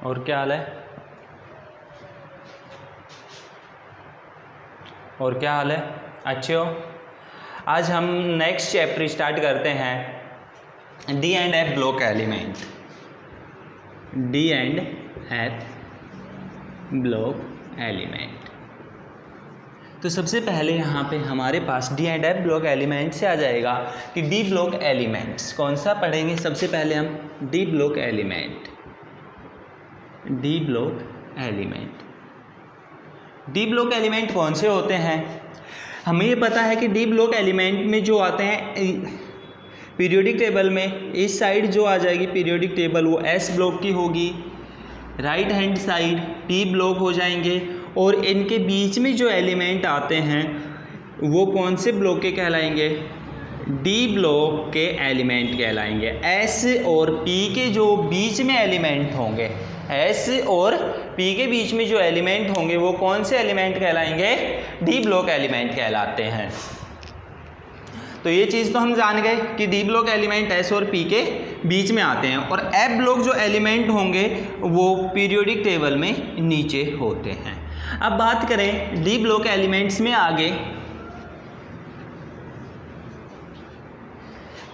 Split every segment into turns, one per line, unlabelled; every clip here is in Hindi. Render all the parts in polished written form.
और क्या हाल है? और क्या हाल है? अच्छे हो? आज हम नेक्स्ट चैप्टर स्टार्ट करते हैं, D and F block element. D and F block element. तो सबसे पहले यहाँ पे हमारे पास D and F block element से आ जाएगा कि डी ब्लॉक एलिमेंट्स कौन सा पढ़ेंगे। सबसे पहले हम D block element. D block element, D block element कौन से होते हैं? हमें ये पता है कि डी ब्लॉक एलिमेंट में जो आते हैं पीरियोडिक टेबल में, इस साइड जो आ जाएगी पीरियोडिक टेबल वो एस ब्लॉक की होगी, right hand side P block हो जाएंगे, और इनके बीच में जो एलिमेंट आते हैं वो कौन से ब्लॉक के कहलाएंगे? डी ब्लॉक के एलिमेंट कहलाएंगे। एस और पी के जो बीच में एलिमेंट होंगे, एस और पी के बीच में जो एलिमेंट होंगे वो कौन से एलिमेंट कहलाएंगे? डी ब्लॉक एलिमेंट कहलाते हैं। तो ये चीज़ तो हम जान गए कि डी ब्लॉक एलिमेंट एस और पी के बीच में आते हैं, और एफ ब्लॉक जो एलिमेंट होंगे वो पीरियोडिक टेबल में नीचे होते हैं। अब बात करें डी ब्लॉक एलिमेंट्स में आगे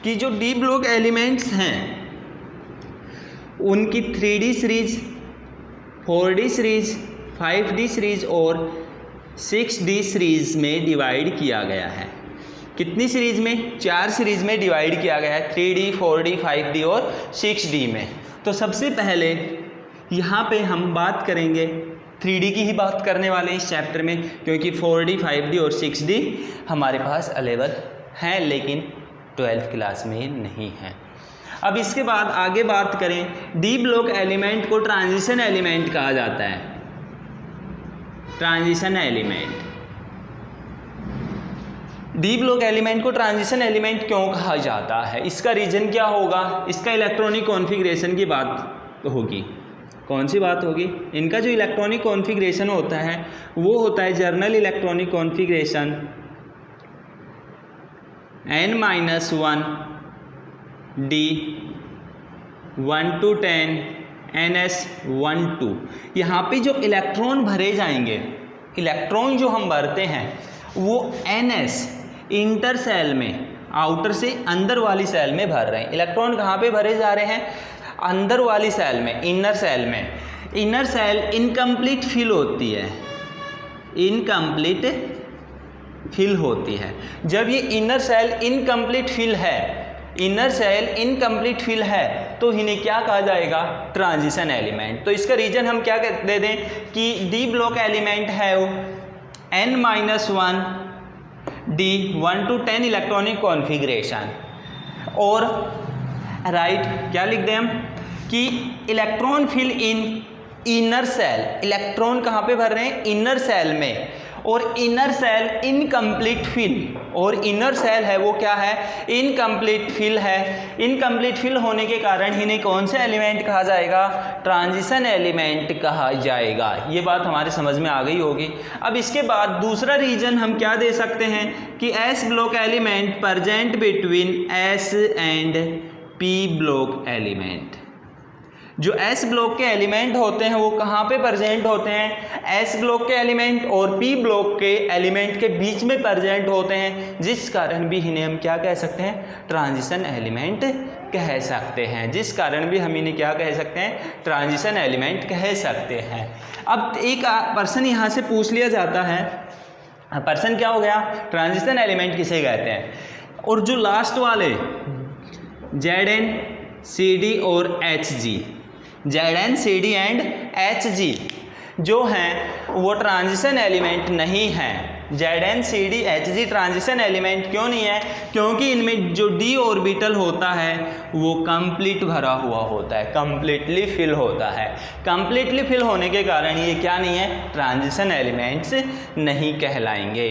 कि जो डी ब्लॉक एलिमेंट्स हैं उनकी 3D series, 4D series, 5D series और 6D सीरीज में डिवाइड किया गया है। कितनी सीरीज में? 4 सीरीज में डिवाइड किया गया है, 3D, 4D, 5D और 6D में। तो सबसे पहले यहाँ पे हम बात करेंगे 3D की ही बात करने वाले हैं इस चैप्टर में, क्योंकि 4D, 5D और 6D हमारे पास अवेलेबल हैं लेकिन 12th क्लास में नहीं है। अब इसके बाद आगे बात करें, डी ब्लॉक एलिमेंट को ट्रांजिशन एलिमेंट कहा जाता है। Transition element, D block element को ट्रांजिशन एलिमेंट क्यों कहा जाता है? इसका रीजन क्या होगा? इसका इलेक्ट्रॉनिक कॉन्फ़िगरेशन की बात होगी। कौन सी बात होगी? इनका जो इलेक्ट्रॉनिक कॉन्फ़िगरेशन होता है वो होता है journal electronic configuration n-1 D 1 to 10 ns12। यहाँ पे जो इलेक्ट्रॉन भरे जाएंगे, इलेक्ट्रॉन जो हम भरते हैं वो ns इंटर सेल में, आउटर से अंदर वाली सेल में भर रहे हैं। इलेक्ट्रॉन कहाँ पे भरे जा रहे हैं? अंदर वाली सेल में, इनर सेल में। इनर सेल इनकम्प्लीट फिल होती है, इनकम्प्लीट फिल होती है। जब ये इनर सेल इनकम्प्लीट फिल है, इनर सेल इनकम्प्लीट फिल है, तो इन्हें क्या कहा जाएगा? Transition element. तो इसका रीजन हम क्या दे दें कि डी ब्लॉक एलिमेंट है n-1 D 1 to 10 electronic configuration, और राइट क्या लिख दें हम कि electron fill in inner shell. Electron कहाँ पे भर रहे हैं? इनर सेल में, और इनर सेल इनकम्प्लीट फिल, और इनर सेल है वो क्या है? इनकम्प्लीट फिल है। इनकम्प्लीट फिल होने के कारण इन्हें कौन से एलिमेंट कहा जाएगा? ट्रांजिशन एलिमेंट कहा जाएगा। ये बात हमारे समझ में आ गई होगी। अब इसके बाद दूसरा रीजन हम क्या दे सकते हैं कि S block element present between S and P block element. जो एस ब्लॉक के एलिमेंट होते हैं वो कहाँ पे प्रेजेंट होते हैं? एस ब्लॉक के एलिमेंट और पी ब्लॉक के एलिमेंट के बीच में प्रेजेंट होते हैं, जिस कारण भी इन्हें हम क्या कह सकते हैं? ट्रांजिशन एलिमेंट कह सकते हैं। जिस कारण भी हम इन्हें क्या कह सकते हैं? ट्रांजिशन एलिमेंट कह सकते हैं। अब एक पर्सन यहाँ से पूछ लिया जाता है, पर्सन क्या हो गया? ट्रांजिशन एलिमेंट किसे कहते हैं? और जो लास्ट वाले Zn, Cd और Hg, Zn, Cd and Hg जो हैं वो ट्रांजिशन एलिमेंट नहीं हैं। Zn, Cd, Hg transition element क्यों नहीं है? क्योंकि इनमें जो d ऑर्बिटल होता है वो कंप्लीट भरा हुआ होता है, कंप्लीटली फिल होता है। कंप्लीटली फिल होने के कारण ये क्या नहीं है? ट्रांजिशन एलिमेंट्स नहीं कहलाएंगे।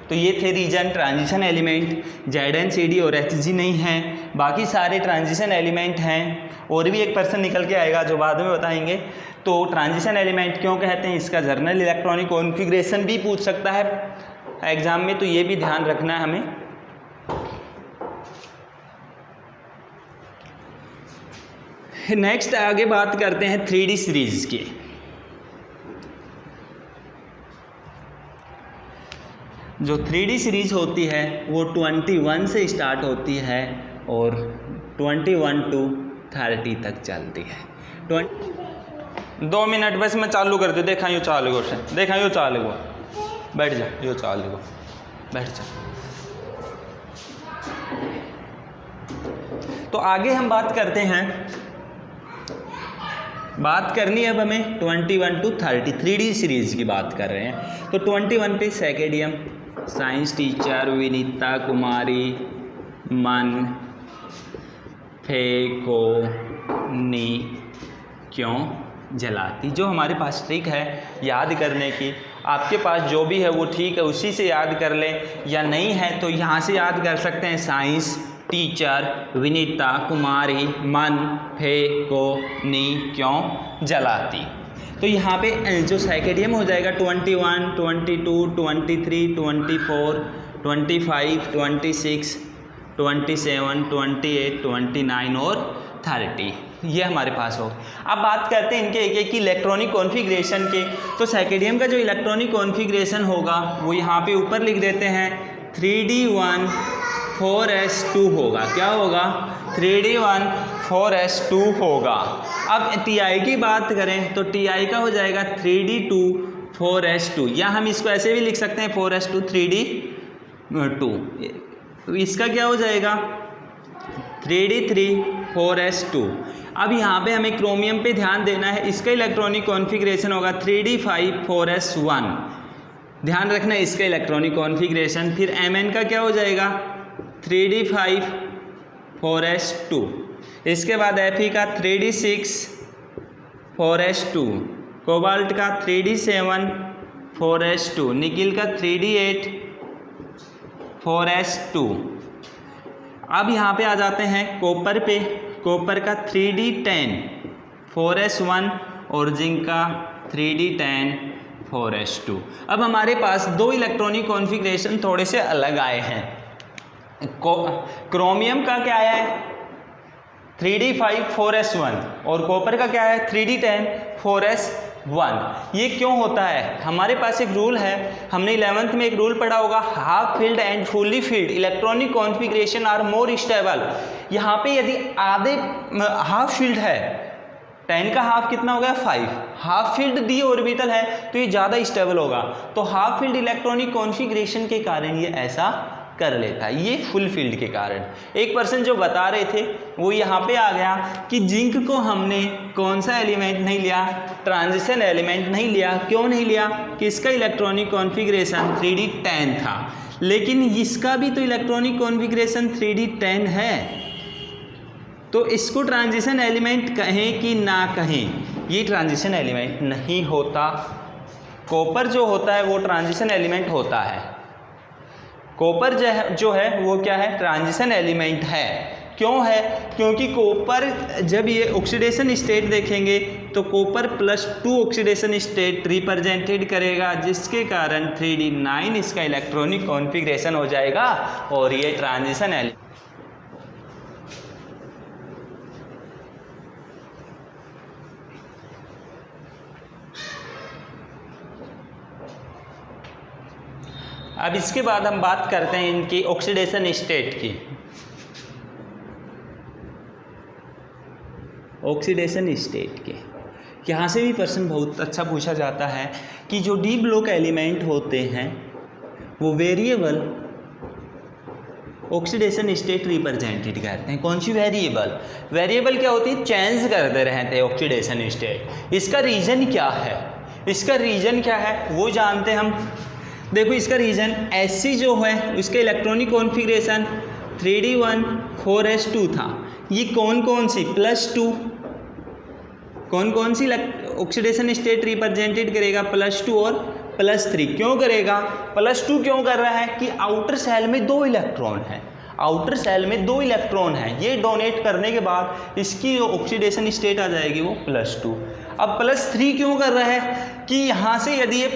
तो ये थे reason, transition element Zn, Cd और Hg नहीं हैं, बाकी सारे ट्रांजिशन एलिमेंट हैं। और भी एक पर्सन निकल के आएगा जो बाद में बताएंगे। तो ट्रांजिशन एलिमेंट क्यों कहते हैं, इसका जर्नल इलेक्ट्रॉनिक कॉन्फ़िगरेशन भी पूछ सकता है एग्जाम में, तो ये भी ध्यान रखना है हमें। नेक्स्ट आगे बात करते हैं 3D सीरीज की। जो 3D सीरीज होती है वो 21 से स्टार्ट होती है और 21 to 30 तक चलती है। 2 मिनट बस मैं चालू कर दूँ। देखा यूँ चालू हो, देखा यूँ चालू हो, बैठ जा, यूँ चालू हो, बैठ जा। तो आगे हम बात करते हैं, बात करनी है अब हमें 21 to 30 3D सीरीज की बात कर रहे हैं। तो 21 पे सेकेडियम, साइंस टीचर विनीता कुमारी, मन, फे को नी क्यों जलाती। जो हमारे पास ट्रिक है याद करने की, आपके पास जो भी है वो ठीक है, उसी से याद कर लें, या नहीं है तो यहाँ से याद कर सकते हैं। साइंस टीचर विनीता कुमारी, मन, फे को नी क्यों जलाती। तो यहाँ पे जो सेकेडियम हो जाएगा 21, 22, 23, 24, 25, 26, 27, 28, 29 और 30, ये हमारे पास हो। अब बात करते हैं इनके एक एक की इलेक्ट्रॉनिक कॉन्फ़िगरेशन के। तो सेकेडियम का जो इलेक्ट्रॉनिक कॉन्फ़िगरेशन होगा वो यहाँ पे ऊपर लिख देते हैं 3D1 4s2 होगा। क्या होगा? 3D1 4s2 होगा। अब Ti की बात करें तो Ti का हो जाएगा 3D2 4s2, या हम इसको ऐसे भी लिख सकते हैं 4s2 3D2। तो इसका क्या हो जाएगा 3D3 4s2। अब यहाँ पे हमें क्रोमियम पे ध्यान देना है, इसका इलेक्ट्रॉनिक कॉन्फ़िगरेशन होगा 3D5 4s1। ध्यान रखना इसका इलेक्ट्रॉनिक कॉन्फ़िगरेशन। फिर Mn का क्या हो जाएगा 3D5 4s2। इसके बाद Fe का 3D6 4s2, कोबाल्ट का 3D7 4s2, निकिल का 3D8 4s2। अब यहाँ पे आ जाते हैं कॉपर पे। कॉपर का 3D10 4s1 और जिंक का 3D10 4s2। अब हमारे पास दो इलेक्ट्रॉनिक कॉन्फ़िगरेशन थोड़े से अलग आए हैं। क्रोमियम का क्या है 3D5 4s1 और कॉपर का क्या है 3D10 4s1। ये क्यों होता है? हमारे पास एक रूल है, हमने 11th में एक रूल पढ़ा होगा, half filled and fully filled electronic configuration are more stable. यहाँ पे यदि आधे हाफ फील्ड है, 10 का हाफ कितना हो गया 5, हाफ फील्ड डी ऑर्बिटल है तो ये ज़्यादा स्टेबल होगा। तो हाफ फील्ड इलेक्ट्रॉनिक कॉन्फ़िगरेशन के कारण ये ऐसा कर लेता है, ये फुल फील्ड के कारण। एक पर्सन जो बता रहे थे वो यहाँ पे आ गया कि जिंक को हमने कौन सा एलिमेंट नहीं लिया, ट्रांजिशन एलिमेंट नहीं लिया। क्यों नहीं लिया? कि इसका इलेक्ट्रॉनिक कॉन्फ़िगरेशन 3D10 था, लेकिन इसका भी तो इलेक्ट्रॉनिक कॉन्फ़िगरेशन 3D10 है, तो इसको ट्रांजिशन एलिमेंट कहें कि ना कहें, ये ट्रांजिशन एलिमेंट नहीं होता। कॉपर जो होता है वो ट्रांजिशन एलिमेंट होता है। कॉपर जो है वो क्या है ट्रांजिशन एलिमेंट है। क्यों है? क्योंकि कॉपर जब ये ऑक्सीडेशन स्टेट देखेंगे तो कॉपर +2 ऑक्सीडेशन स्टेट रिप्रेजेंटेड करेगा, जिसके कारण 3D9 इसका इलेक्ट्रॉनिक कॉन्फ़िगरेशन हो जाएगा और ये ट्रांजिशन एलिमेंट। अब इसके बाद हम बात करते हैं इनकी ऑक्सीडेशन स्टेट की। ऑक्सीडेशन स्टेट के यहाँ से भी प्रश्न बहुत अच्छा पूछा जाता है कि जो डी ब्लॉक एलिमेंट होते हैं वो वेरिएबल ऑक्सीडेशन स्टेट रिप्रेजेंटेड करते हैं। कौन सी वेरिएबल? वेरिएबल क्या होती है? चेंज करते रहते हैं ऑक्सीडेशन स्टेट। इसका रीज़न क्या है? इसका रीज़न क्या है वो जानते हैं हम। देखो इसका रीज़न Sc जो है उसके इलेक्ट्रॉनिक कॉन्फ़िगरेशन 3D1 4s2 था। ये कौन कौन सी +2 कौन कौन सी ऑक्सीडेशन स्टेट रिप्रेजेंटेड करेगा? +2 और +3। क्यों करेगा? +2 क्यों कर रहा है कि आउटर सेल में 2 इलेक्ट्रॉन है, आउटर सेल में 2 इलेक्ट्रॉन है। ये डोनेट करने के बाद इसकी जो ऑक्सीडेशन स्टेट आ जाएगी वो +2। अब +3 क्यों कर रहा है कि यहाँ से यदि ये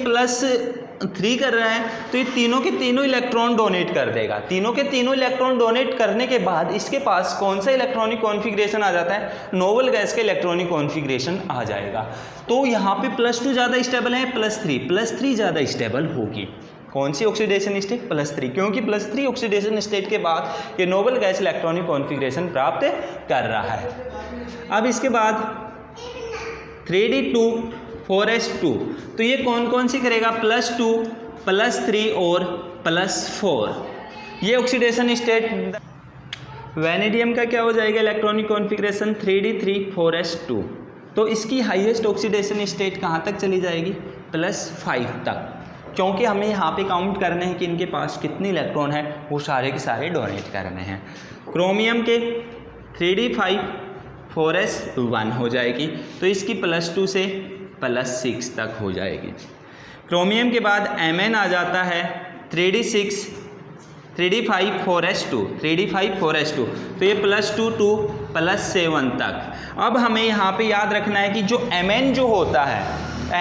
3 कर रहा है तो ये तीनों के तीनों इलेक्ट्रॉन डोनेट कर देगा। तीनों के तीनों इलेक्ट्रॉन डोनेट करने के बाद इसके पास कौन सा इलेक्ट्रॉनिक कॉन्फ़िगरेशन आ जाता है, नोबल गैस का इलेक्ट्रॉनिक कॉन्फ़िगरेशन आ जाएगा। तो यहाँ पे +2 ज़्यादा स्टेबल है, +3 ज़्यादा स्टेबल होगी। कौन सी ऑक्सीडेशन स्टेट, +3, क्योंकि +3 ऑक्सीडेशन स्टेट के बाद ये नोबल गैस इलेक्ट्रॉनिक कॉन्फ़िगरेशन प्राप्त कर रहा है। अब इसके बाद 3d2 4s2, तो ये कौन कौन सी करेगा, +2 +3 और +4। ये ऑक्सीडेशन स्टेट वैनेडियम का क्या हो जाएगा इलेक्ट्रॉनिक कॉन्फ़िगरेशन 3d3 4s2। तो इसकी हाईएस्ट ऑक्सीडेशन स्टेट कहाँ तक चली जाएगी, +5 तक, क्योंकि हमें यहाँ पे काउंट करने हैं कि इनके पास कितने इलेक्ट्रॉन है, वो सारे के सारे डोनेट करने हैं। क्रोमियम के 3d5 4s1 हो जाएगी, तो इसकी +2 से +6 तक हो जाएगी। क्रोमियम के बाद Mn आ जाता है 3d5 4s2, तो ये +2 to +7 तक। अब हमें यहाँ पे याद रखना है कि जो Mn जो होता है,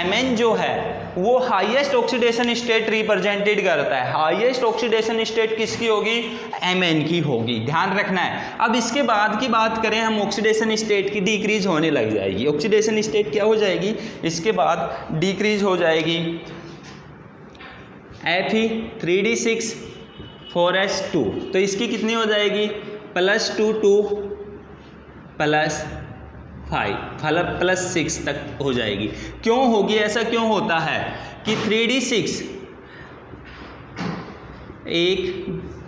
Mn जो है वो हाईएस्ट ऑक्सीडेशन स्टेट रिप्रेजेंटेड करता है। हाईएस्ट ऑक्सीडेशन स्टेट किसकी होगी, Mn की होगी, ध्यान रखना है। अब इसके बाद की बात करें हम, ऑक्सीडेशन स्टेट की डिक्रीज होने लग जाएगी। ऑक्सीडेशन स्टेट क्या हो जाएगी, इसके बाद डिक्रीज हो जाएगी। Fe 3d6 4s2, तो इसकी कितनी हो जाएगी, +2 to +6 तक हो जाएगी। क्यों होगी, ऐसा क्यों होता है कि 3d6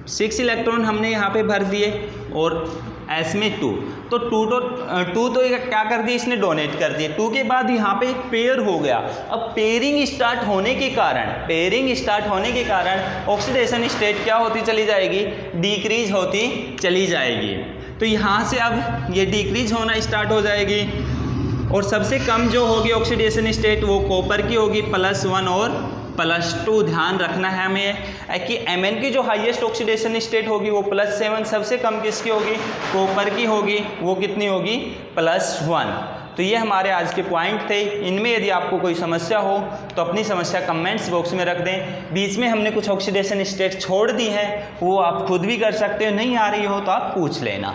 6 इलेक्ट्रॉन हमने यहाँ पे भर दिए और S में 2, तो 2 तो क्या कर दिए, इसने डोनेट कर दिए। 2 के बाद यहाँ पे एक पेयर हो गया। अब पेयरिंग स्टार्ट होने के कारण ऑक्सीडेशन स्टेट क्या होती चली जाएगी, डिक्रीज होती चली जाएगी। तो यहाँ से अब ये डिक्रीज होना स्टार्ट हो जाएगी और सबसे कम जो होगी ऑक्सीडेशन स्टेट वो कॉपर की होगी, +1 और +2। ध्यान रखना है हमें कि Mn की जो हाईएस्ट ऑक्सीडेशन स्टेट होगी वो +7, सबसे कम किसकी होगी, कॉपर की होगी, वो कितनी होगी, +1। तो ये हमारे आज के पॉइंट थे। इनमें यदि आपको कोई समस्या हो तो अपनी समस्या कमेंट्स बॉक्स में रख दें। बीच में हमने कुछ ऑक्सीडेशन स्टेट छोड़ दी है, वो आप खुद भी कर सकते हो, नहीं आ रही हो तो आप पूछ लेना।